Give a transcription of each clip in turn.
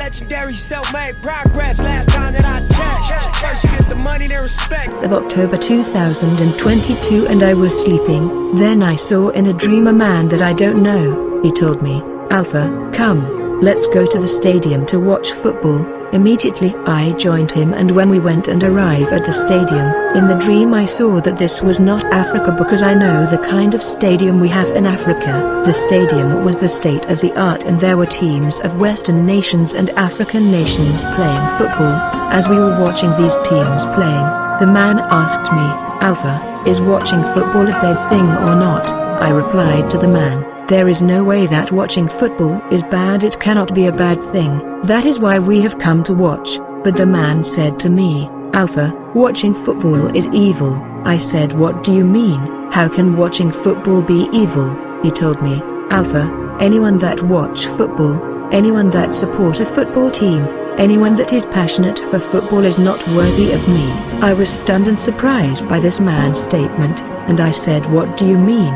legendary self-made progress. Last time that I checked. First you get the money, then respect. Of October 2022, and I was sleeping. Then I saw in a dream a man that I don't know. He told me, "Alpha, come, let's go to the stadium to watch football." Immediately I joined him, and when we went and arrived at the stadium, in the dream I saw that this was not Africa, because I know the kind of stadium we have in Africa. The stadium was the state of the art, and there were teams of Western nations and African nations playing football. As we were watching these teams playing, the man asked me, "Alpha, is watching football a bad thing or not?" I replied to the man, "There is no way that watching football is bad. It cannot be a bad thing. That is why we have come to watch." But the man said to me, "Alpha, watching football is evil." I said, "What do you mean? How can watching football be evil?" He told me, "Alpha, anyone that watch football, anyone that support a football team, anyone that is passionate for football is not worthy of me." I was stunned and surprised by this man's statement, and I said, "What do you mean?"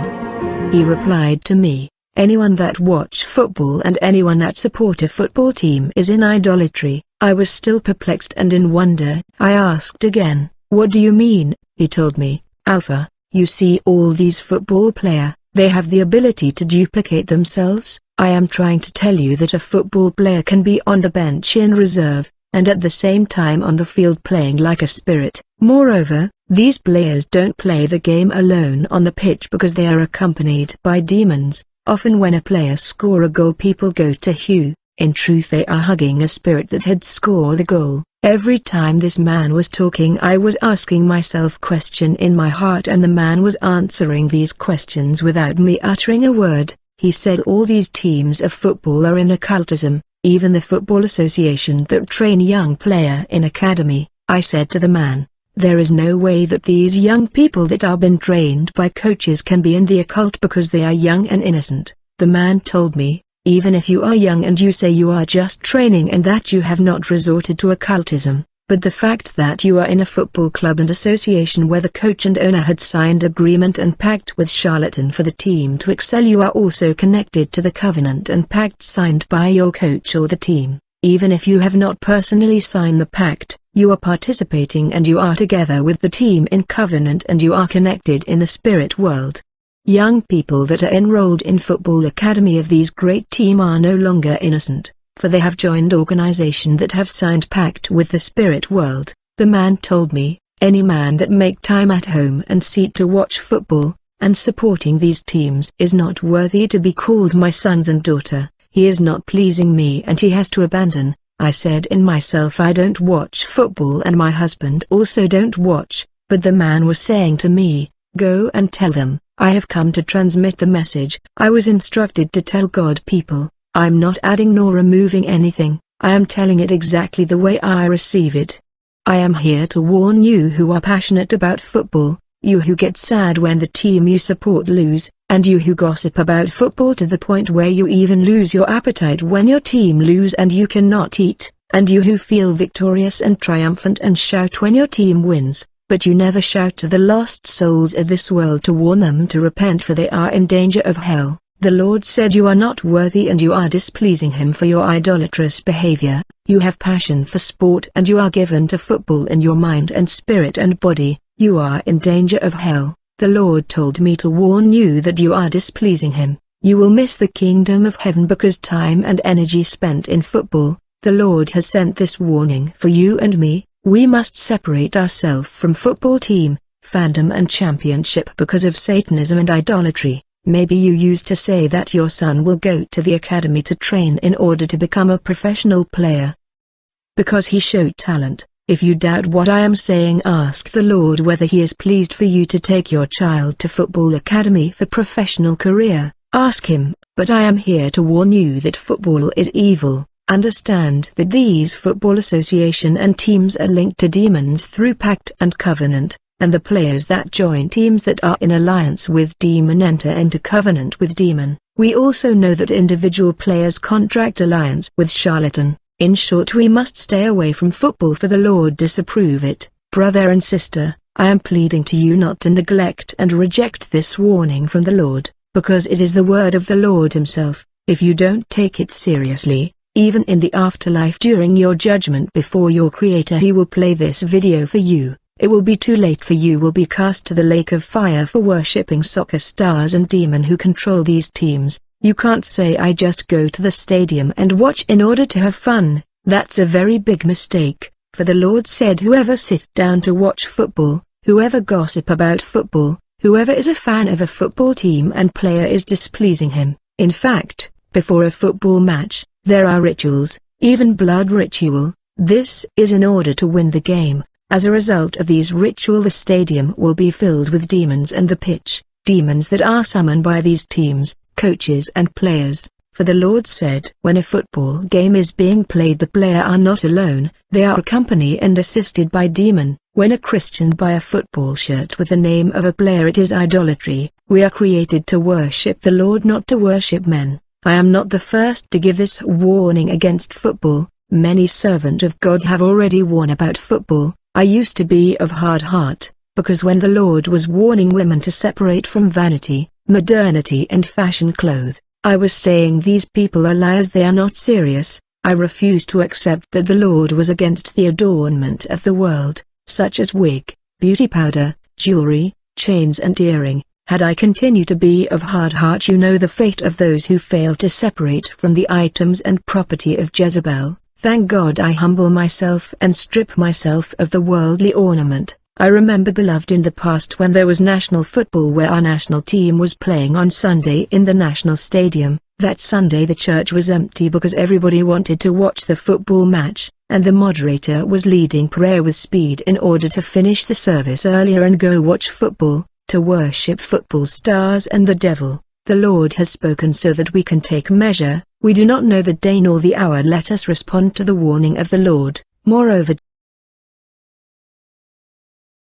He replied to me, "Anyone that watch football and anyone that support a football team is in idolatry." I was still perplexed and in wonder. I asked again, "What do you mean?" He told me, "Alpha, you see all these football players, they have the ability to duplicate themselves. I am trying to tell you that a football player can be on the bench in reserve, and at the same time on the field playing like a spirit. Moreover, these players don't play the game alone on the pitch because they are accompanied by demons. Often when a player score a goal, people go to hue. In truth, they are hugging a spirit that had scored the goal." Every time this man was talking, I was asking myself question in my heart, and the man was answering these questions without me uttering a word. He said all these teams of football are in occultism, even the football association that train young player in academy. I said to the man, "There is no way that these young people that are been trained by coaches can be in the occult because they are young and innocent." The man told me, "Even if you are young and you say you are just training and that you have not resorted to occultism, but the fact that you are in a football club and association where the coach and owner had signed agreement and pact with charlatan for the team to excel, you are also connected to the covenant and pact signed by your coach or the team. Even if you have not personally signed the pact, you are participating and you are together with the team in covenant, and you are connected in the spirit world." Young people that are enrolled in football academy of these great team are no longer innocent, for they have joined organization that have signed pact with the spirit world. The man told me, "Any man that make time at home and seek to watch football, and supporting these teams is not worthy to be called my sons and daughter. He is not pleasing me and he has to abandon." I said in myself, "I don't watch football and my husband also don't watch," but the man was saying to me, "Go and tell them, I have come to transmit the message." I was instructed to tell God people, I'm not adding nor removing anything, I am telling it exactly the way I receive it. I am here to warn you who are passionate about football, you who get sad when the team you support lose, and you who gossip about football to the point where you even lose your appetite when your team lose and you cannot eat, and you who feel victorious and triumphant and shout when your team wins, but you never shout to the lost souls of this world to warn them to repent, for they are in danger of hell. The Lord said you are not worthy and you are displeasing Him for your idolatrous behavior. You have passion for sport and you are given to football in your mind and spirit and body. You are in danger of hell. The Lord told me to warn you that you are displeasing Him. You will miss the kingdom of heaven because time and energy spent in football. The Lord has sent this warning for you and me. We must separate ourselves from football team, fandom and championship because of Satanism and idolatry. Maybe you used to say that your son will go to the academy to train in order to become a professional player because he showed talent. If you doubt what I am saying, ask the Lord whether He is pleased for you to take your child to football academy for professional career. Ask Him. But I am here to warn you that football is evil. Understand that these football association and teams are linked to demons through pact and covenant, and the players that join teams that are in alliance with demon enter into covenant with demon. We also know that individual players contract alliance with charlatan. In short, we must stay away from football for the Lord disapprove it. Brother and sister, I am pleading to you not to neglect and reject this warning from the Lord, because it is the word of the Lord Himself. If you don't take it seriously, even in the afterlife during your judgment before your Creator. He will play this video for you. It will be too late, for you will be cast to the lake of fire for worshipping soccer stars and demons who control these teams. You can't say I just go to the stadium and watch in order to have fun. That's a very big mistake, for the Lord said whoever sit down to watch football, whoever gossip about football, whoever is a fan of a football team and player is displeasing him. In fact, before a football match, there are rituals, even blood ritual. This is in order to win the game. As a result of these rituals, the stadium will be filled with demons, and the pitch, demons that are summoned by these teams, coaches and players. For the Lord said, when a football game is being played, the player are not alone, they are accompanied and assisted by demon. When a Christian buy a football shirt with the name of a player, it is idolatry. We are created to worship the Lord, not to worship men. I am not the first to give this warning against football. Many servants of God have already warned about football. I used to be of hard heart, because when the Lord was warning women to separate from vanity, modernity and fashion clothes, I was saying these people are liars, they are not serious. I refused to accept that the Lord was against the adornment of the world, such as wig, beauty powder, jewelry, chains and earring. Had I continued to be of hard heart, you know the fate of those who fail to separate from the items and property of Jezebel. Thank God I humble myself and strip myself of the worldly ornament. I remember, beloved, in the past when there was national football where our national team was playing on Sunday in the national stadium. That Sunday the church was empty because everybody wanted to watch the football match, and the moderator was leading prayer with speed in order to finish the service earlier and go watch football, to worship football stars and the devil. The Lord has spoken so that we can take measure. We do not know the day nor the hour. Let us respond to the warning of the Lord. Moreover,